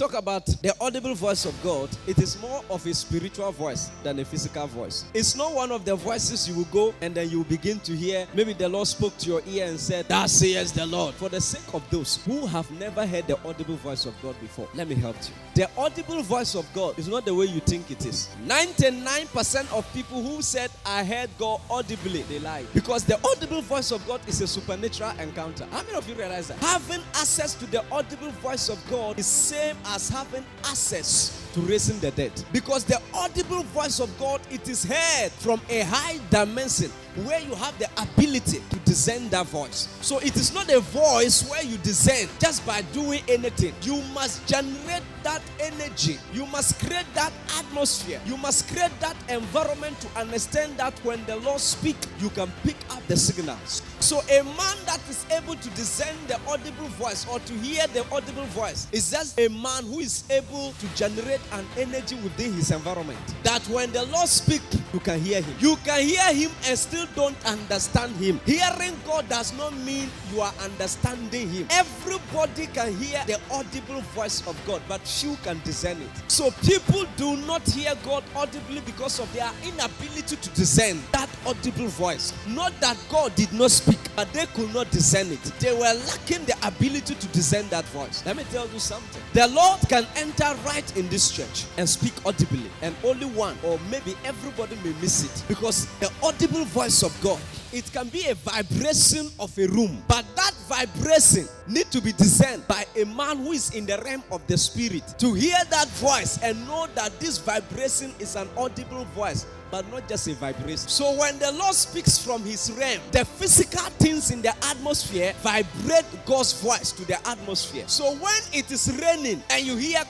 talk about the audible voice of God, it is more of a spiritual voice than a physical voice. It's not one of the voices you will go and then you will begin to hear. Maybe the Lord spoke to your ear and said, "Thus says the Lord." For the sake of those who have never heard the audible voice of God before, let me help you. The audible voice of God is not the way you think it is. 99% of people who said, "I heard God audibly," they lie. Because the audible voice of God is a supernatural encounter. How many of you realize that? Having access to the audible voice of God is same as having access to raising the dead. Because the audible voice of God, it is heard from a high dimension where you have the ability to discern that voice. So it is not a voice where you discern just by doing anything. You must generate that energy. You must create that atmosphere. You must create that environment to understand that when the Lord speaks, you can pick up the signals. So a man that is able to discern the audible voice or to hear the audible voice is just a man who is able to generate an energy within his environment. That when the Lord speaks, you can hear him. You can hear him and still don't understand him. Hearing God does not mean you are understanding him. Everybody can hear the audible voice of God, but few can discern it. So people do not hear God audibly because of their inability to discern that audible voice. Not that God did not speak, but they could not discern it. They were lacking the ability to discern that voice. Let me tell you something. The Lord can enter right in this church and speak audibly, and only one or maybe everybody may miss it, because the audible voice of God, it can be a vibration of a room, but that vibration need to be discerned by a man who is in the realm of the spirit to hear that voice and know that this vibration is an audible voice, but not just a vibration. So when the Lord speaks from his realm, the physical things in the atmosphere vibrate God's voice to the atmosphere. So when it is raining and you hear,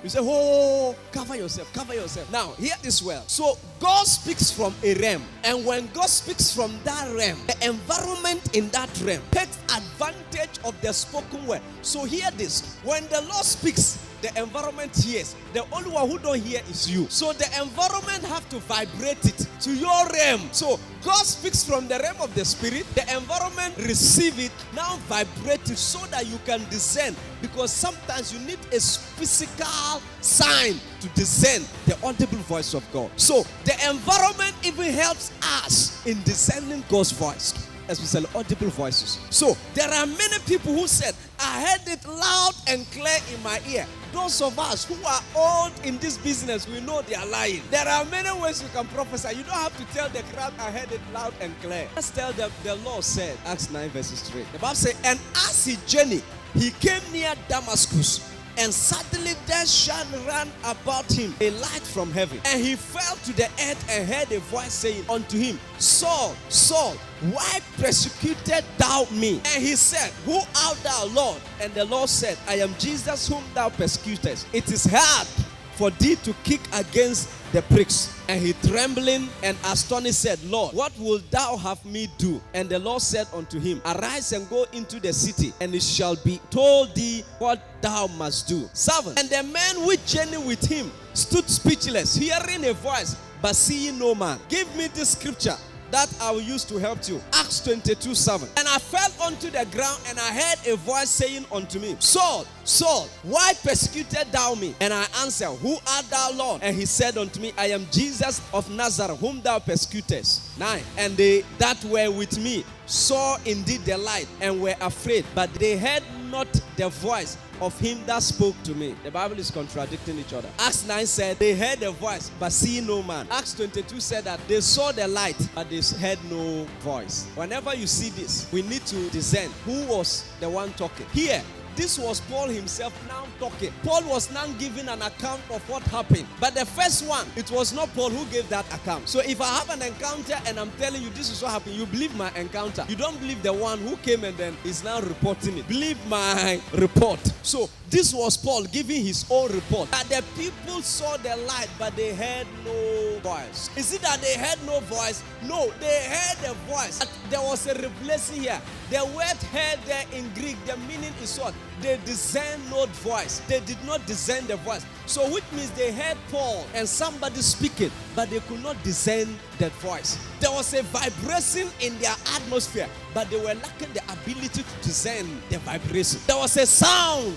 you say, "Oh, cover yourself, cover yourself." Now, hear this well. So God speaks from a realm, and when God speaks from that realm, the environment in that realm takes advantage of the spoken word. So hear this. When the Lord speaks, the environment hears. The only one who don't hear is you. So the environment have to vibrate it to your realm. So God speaks from the realm of the spirit. The environment receive it, now vibrate it so that you can discern. Because sometimes you need a physical sign to discern the audible voice of God. So the environment even helps us in discerning God's voice, especially audible voices. So there are many people who said, "I heard it loud and clear in my ear." Those of us who are old in this business, we know they are lying. There are many ways you can prophesy. You don't have to tell the crowd, "I heard it loud and clear." Let's tell them the Lord said, Acts 9 verses 3. The Bible says, "And as he journeyed, he came near Damascus, and suddenly there shone round about him a light from heaven. And he fell to the earth and heard a voice saying unto him, Saul, Saul, why persecutest thou me? And he said, Who art thou, Lord? And the Lord said, I am Jesus whom thou persecutest. It is hard for thee to kick against the pricks. And he trembling and astonished said, Lord, what wilt thou have me do? And the Lord said unto him, Arise and go into the city, and it shall be told thee what thou must do. 7. And the men which journeyed with him stood speechless, hearing a voice, but seeing no man. Give me this scripture that I will use to help you. Acts 22:7. And I fell unto the ground, and I heard a voice saying unto me, Saul, Saul, why persecutest thou me? And I answered, Who art thou, Lord? And he said unto me, I am Jesus of Nazareth, whom thou persecutest. 9. And they that were with me saw indeed the light, and were afraid, but they heard not the voice of him that spoke to me. The Bible is contradicting each other. Acts 9 said they heard a voice, but see no man. Acts 22 said that they saw the light, but they heard no voice. Whenever you see this, we need to discern who was the one talking. Here, this was Paul himself now talking. Paul was now giving an account of what happened. But the first one, it was not Paul who gave that account. So if I have an encounter and I'm telling you this is what happened, you believe my encounter. You don't believe the one who came and then is now reporting it. Believe my report. So this was Paul giving his own report. That the people saw the light, but they heard no voice. Is it that they heard no voice? No, they heard a voice. But there was a replacing here. The word heard there in Greek, the meaning is what? they discern no voice. They did not discern the voice. So which means they heard Paul and somebody speaking, but they could not discern that voice. There was a vibration in their atmosphere, but they were lacking the ability to discern the vibration. There was a sound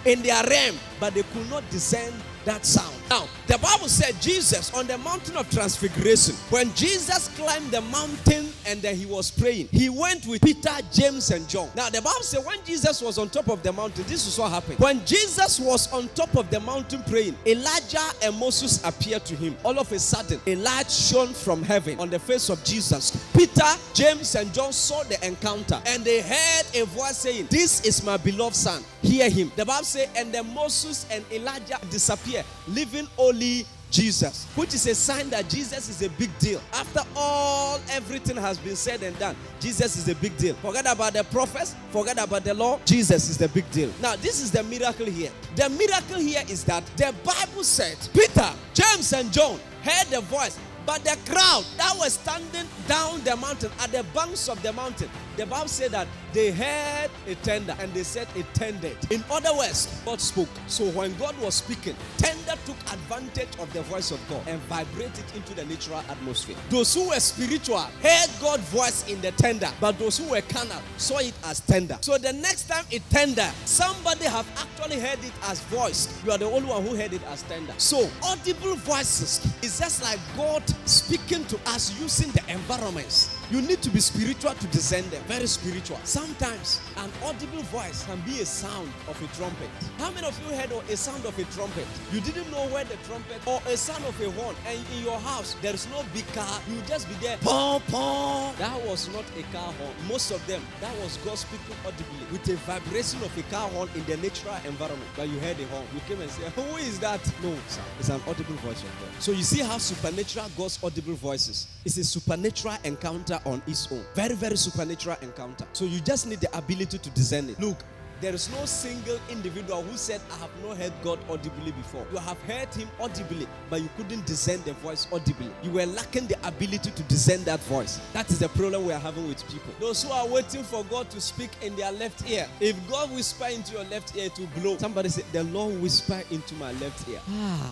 in their realm, but they could not discern that sound. Now, the Bible said Jesus on the mountain of transfiguration, when Jesus climbed the mountain and then he was praying, he went with Peter, James, and John. Now, the Bible said when Jesus was on top of the mountain, this is what happened. When Jesus was on top of the mountain praying, Elijah and Moses appeared to him. All of a sudden, a light shone from heaven on the face of Jesus. Peter, James, and John saw the encounter and they heard a voice saying, "This is my beloved son, hear him." The Bible said, and then Moses and Elijah disappeared, leaving only Jesus, which is a sign that Jesus is a big deal. After everything has been said and done, Jesus is a big deal. Forget about the prophets, forget about the law, Jesus is the big deal. Now, this is the miracle here. The miracle here is that the Bible said Peter, James, and John heard the voice, but the crowd that was standing down the mountain, at the banks of the mountain, the Bible said that they heard a thunder and they said it thundered. In other words, God spoke. So when God was speaking, thunder took advantage of the voice of God and vibrated into the natural atmosphere. Those who were spiritual heard God's voice in the thunder, but those who were carnal saw it as thunder. So the next time it thundered, somebody have actually heard it as voice. You are the only one who heard it as thunder. So audible voices is just like God speaking to us using the environments. You need to be spiritual to discern them. Very spiritual. Sometimes an audible voice can be a sound of a trumpet. How many of you heard a sound of a trumpet? You didn't know where the trumpet, or a sound of a horn, and in your house there is no big car. You just be there. Pom, pom. That was not a car horn. Most of them, that was God speaking audibly with a vibration of a car horn in the natural environment. But you heard a horn. You came and said, "Who is that?" No, sir. It's an audible voice of God. So you see how supernatural God's audible voices. It's a supernatural encounter on its own. Very, very supernatural encounter. So you just need the ability to discern it. Look, there is no single individual who said, "I have not heard God audibly before." You have heard him audibly, but you couldn't discern the voice audibly. You were lacking the ability to discern that voice. That is the problem we are having with people. Those who are waiting for God to speak in their left ear. If God whisper into your left ear, to blow. Somebody said, "The Lord whisper into my left ear."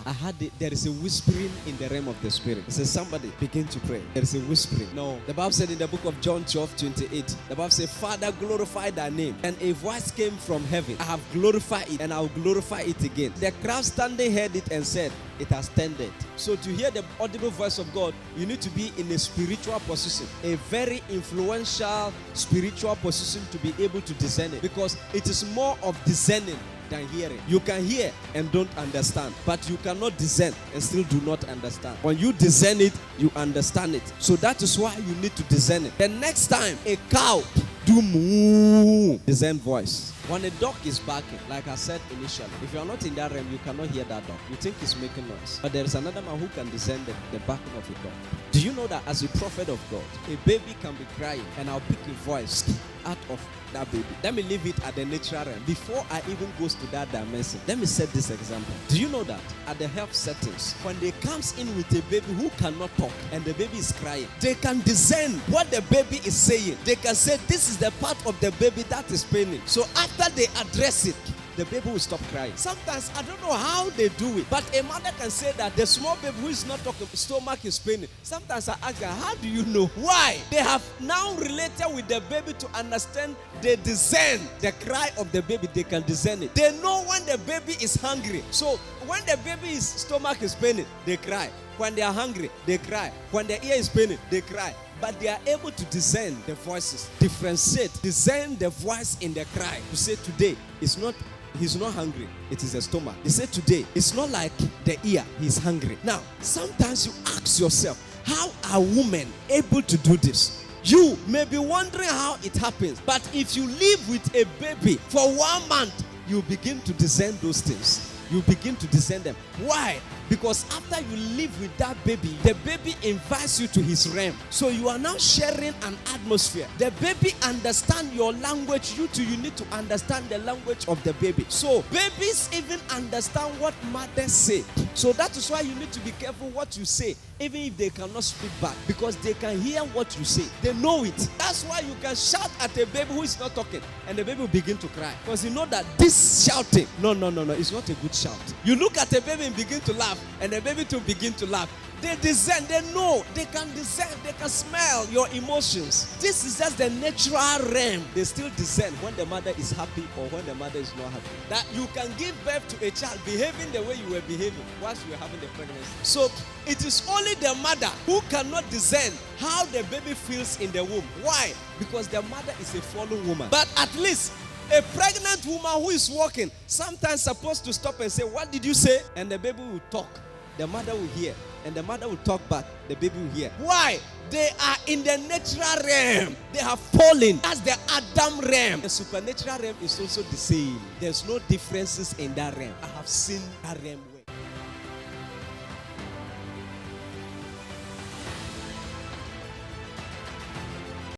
I had it. There is a whispering in the realm of the spirit. It says, somebody begin to pray. There is a whispering. No. The Bible said in the book of John 12:28, the Bible said, "Father, glorify thy name." And a voice came from heaven. "I have glorified it and I will glorify it again." The crowd standing heard it and said, "It has tended." So to hear the audible voice of God, you need to be in a spiritual position, a very influential spiritual position to be able to discern it, because it is more of discerning than hearing. You can hear and don't understand, but you cannot discern and still do not understand. When you discern it, you understand it. So that is why you need to discern it. The next time a cow do moo, discern voice. When a dog is barking, like I said initially, if you are not in that realm, you cannot hear that dog. You think it's making noise. But there is another man who can discern the barking of a dog. Do you know that as a prophet of God, a baby can be crying and I'll pick a voice out of that baby? Let me leave it at the natural realm. Before I even goes to that dimension, let me set this example. Do you know that at the health settings, when they comes in with a baby who cannot talk and the baby is crying, they can discern what the baby is saying. They can say, "This is the part of the baby that is paining." So after they address it, the baby will stop crying. Sometimes, I don't know how they do it, but a mother can say that the small baby who is not talking, stomach is paining. Sometimes I ask her, "How do you know?" Why? They have now related with the baby to understand. They discern the cry of the baby. They can discern it. They know when the baby is hungry. So when the baby's stomach is paining, they cry. When they are hungry, they cry. When their ear is paining, they cry. But they are able to discern the voices, differentiate, discern the voice in the cry. To say today, he's not hungry, it is the stomach. They say today, it's not like the ear, he's hungry. Now, sometimes you ask yourself, how are women able to do this? You may be wondering how it happens, but if you live with a baby for 1 month, you begin to discern those things. You begin to discern them. Why? Because after you live with that baby, the baby invites you to his realm. So you are now sharing an atmosphere. The baby understands your language. You too, you need to understand the language of the baby. So babies even understand what mothers say. So that is why you need to be careful what you say, even if they cannot speak back, because they can hear what you say. They know it. That's why you can shout at a baby who is not talking, and the baby will begin to cry, because you know that this shouting, no, it's not a good shout. You look at a baby and begin to laugh, and the baby to begin to laugh. They discern, they know, they can discern, they can smell your emotions. This is just the natural realm. They still discern when the mother is happy or when the mother is not happy. That you can give birth to a child behaving the way you were behaving whilst you were having the pregnancy. So it is only the mother who cannot discern how the baby feels in the womb. Why? Because the mother is a fallen woman. But at least a pregnant woman who is walking sometimes supposed to stop and say, "What did you say?" And the baby will talk. The mother will hear, and the mother will talk back. The baby will hear. Why? They are in the natural realm. They have fallen. That's the Adam realm. The supernatural realm is also the same. There's no differences in that realm. I have seen that realm.